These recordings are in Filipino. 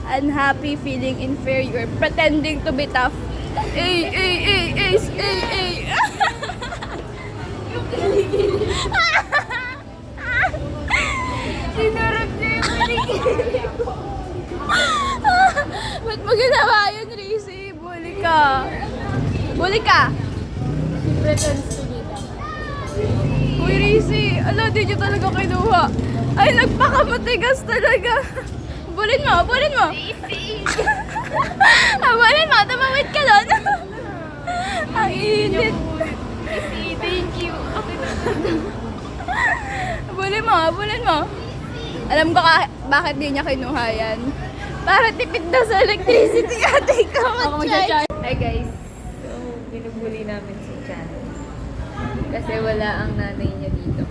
unhappy, feeling inferior, pretending to be tough. Ay, ay, ay, ay, ay, ay. Sinurot niya yung kilikili ko. Ba't mo ginawa yun, Rizzy? Bully ka. Bully ka. She pretends to be that. Uy, Rizzy. Ala, di niyo talaga kinuha. Ay, nagpakamatigas talaga. Bulin mo, bulin mo. Bulin mo, tumawid ka doon. Ang init. Thank you. Okay na. Bulin mo, bulin mo. Alam ko bakit di niya kinuha yan. Para tipid daw sa electricity. Ate, ikaw Ako mag-charge. Hi guys. So, binubuli namin si Chan. Kasi wala ang nanay niya dito.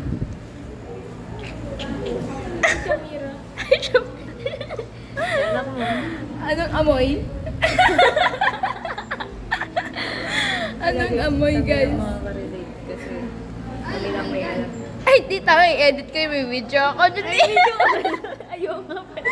Shamira. Anak mo. Anong amoy? Anong amoy, guys? Makaka-relate kasi kami lang may alam. Ay, tita, may edit kayo. May video ako. Ayaw nga pala.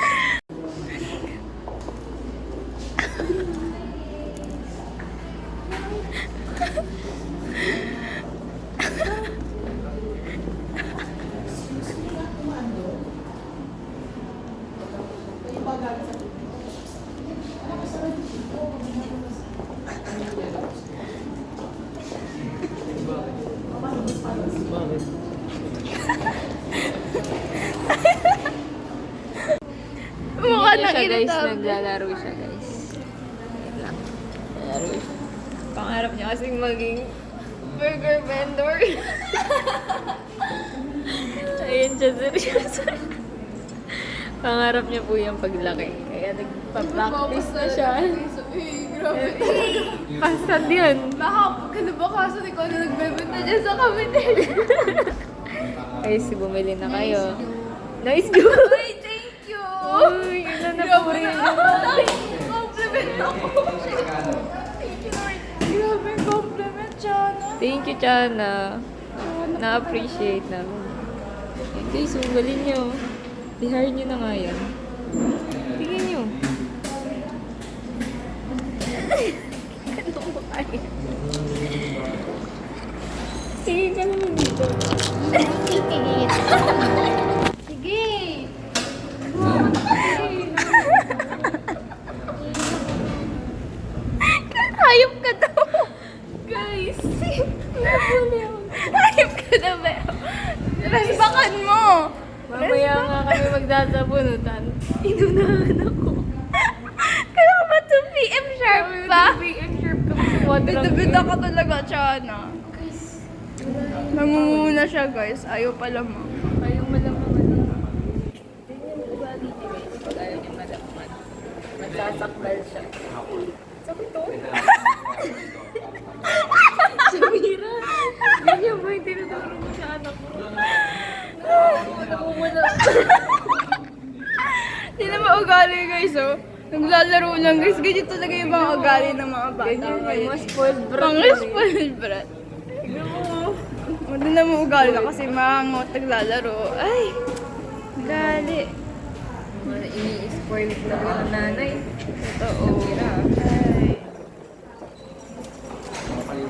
Mukha Hindi nang siya guys, irritable. naglalaro siya guys. Wait lang. Naglalaro siya. Pangarap niya kasing maging burger vendor. Ayun siya, seryoso. Pangarap niya po yung paglaki. Kaya nagpa-practice na siya. Grabe. Pasad yun. Kinabukasan ikaw na nagbebenta dyan sa kabinete. Guys, bumili na kayo. Nice go! Uy, thank you! Uy, ilan na po rin. Compliment ako. Thank you, Lord. Grabe, compliment, Chana. Thank you, Chana. Na-appreciate namin. Eh, guys, ugalin nyo. I-hire nyo na nga yan. Tingin nyo. Anong bakay? Tingin ka naman dito. Sige! Hayop ka daw! Guys! Hayop ka daw, Beo! Resbakan mo! Mamaya nga kami magsasabunutan. Inunahan ako. Kaya ka ba 2 p.m. sharp pa? PM sharp kami sa quadrant. Bida-bida ka talaga, Chana. Nangunguna siya, guys. Ayaw pala mo. Kayong malaman. Tingnan mo ba dito guys? Pag ayaw niya malaman. Magsasakbal siya. Sakit to? Samira! Ganyan ba yung tinuturo mo sa anak mo? Wala. Hindi na maugali, guys, oh. Naglalaro lang, guys. Ganyan talaga yung mga ugali ng mga bata. Ganyan yung mga spoiled brat. Mga spoiled brat. Tignan mo. Hindi na maugali ka kasi mangot naglalaro. Ay! Gali. Mga ini-spoil talaga ng nanay. Totoo. Samira. Ay.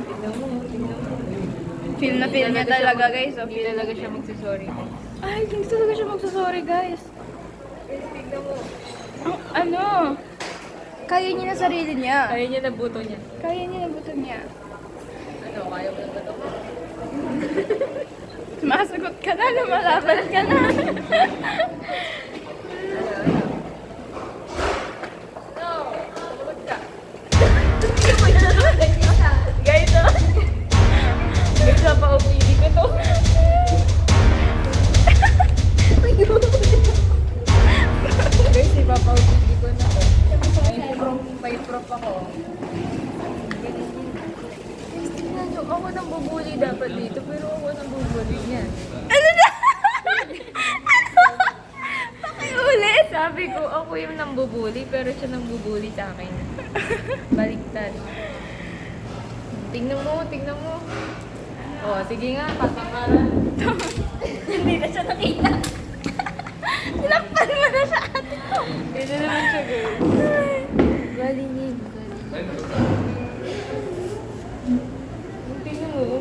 Tignan mo. Feel na feel niya talaga, guys. Oh, Hindi feel talaga siya magsasorry. Ay, hindi talaga siya magsasorry, guys. Tignan mo. Ano? Kaya niya na sarili niya. Kaya niya na buto niya. Kaya niya na buto niya. Ano, kaya mo na ba ito? Masagot ka na, lumalaban ka na. No! Lumad ka. Guys, guys, napaupuili ko to. Guys, ipapaupuili ko na to. May prop ako. Guys, tingnan nyo, ako nang bubuli dapat dito, pero ako nang bubuli niya. Ano na? Pakiulit. Sabi ko, ako yung nambubuli, pero siya nambubuli sa akin. Baliktad. Tingnan mo, tingnan mo. Oh, sige nga, patakaran. Hindi na siya nakita. Tinakpan mo na sa ate ko. Hindi naman siya Galing. Tingnan mo.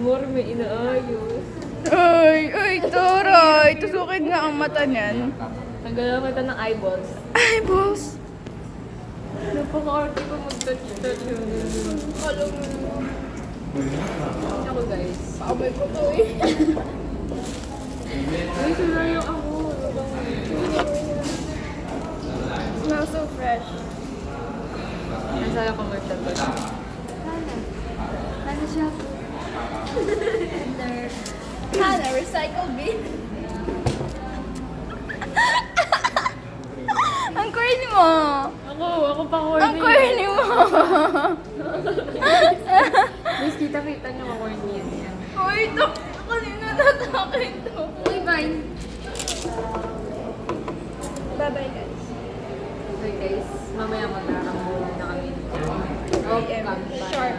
More may inaayos. Ay, taray. Tusukin nga ang mata niyan. Nagalaw kita ng eyeballs. Ay, boss. Napaka-arte ko mag-touch-touch. Alam mo. Ako guys. Paabay ko to eh. Guys, wala yung ako. Smells so fresh. Nasa yung commercial ko. Ano siya? Hana, recycle bin. Ang corny mo. Ako pa corny. Ang corny mo. Guys, kita-kita niyo ka-corny yan. Uy, ito. Kanina tatakin to. Uy, bye. Bye-bye, guys. Okay guys, mamaya magkakambulan na kami. PM. Sharp.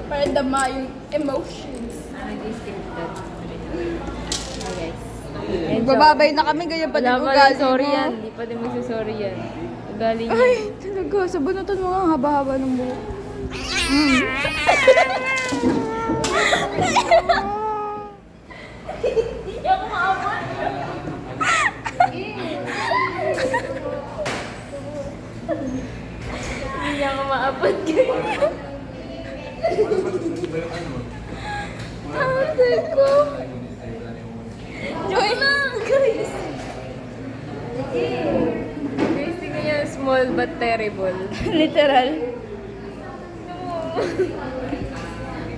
Para dama yung emotions. Hindi scripted. Hi guys. Bababay na kami, ganyan pa din Wala pa ugali rin sorry mo. yan. Hindi pa din magsasorry yan. Ugali niya. Ay, talaga. Sabunutan mo nga ang haba-haba ng buhok. Hindi niya ako maabot kayo. Ate ko. Joy na, guys. Guys, tingnan niya small but terrible. Literal.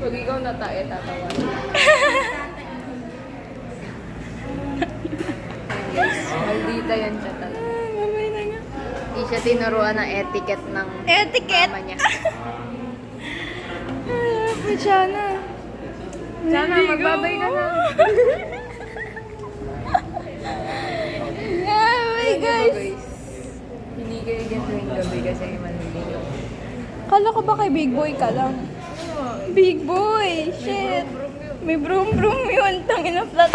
Pag ikaw natae, tatawa. Maldita yan siya talaga. Mamay na nga. Hindi siya tinuruan ng etiquette ng Etiquette. mama niya. Pachana. Sana, magbabay ka na. Ay, guys. Hindi kayo ganyan tuwing gabi kasi maniligaw. Kala ko ba kay Big Boy ka lang? Big Boy! Shit! May broom-broom yun. Tangina flat.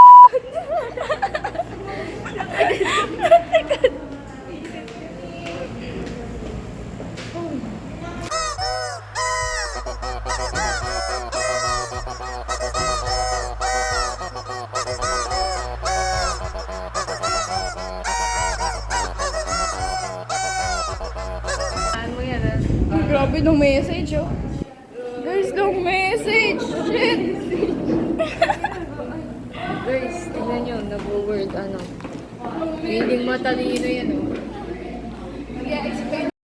Saan mo yan ah? Grabe nung message, oh. There's no message. Shit! Guys, tingnan nyo, nag-word ano. Feeling matalino yan oh. Yeah, explain.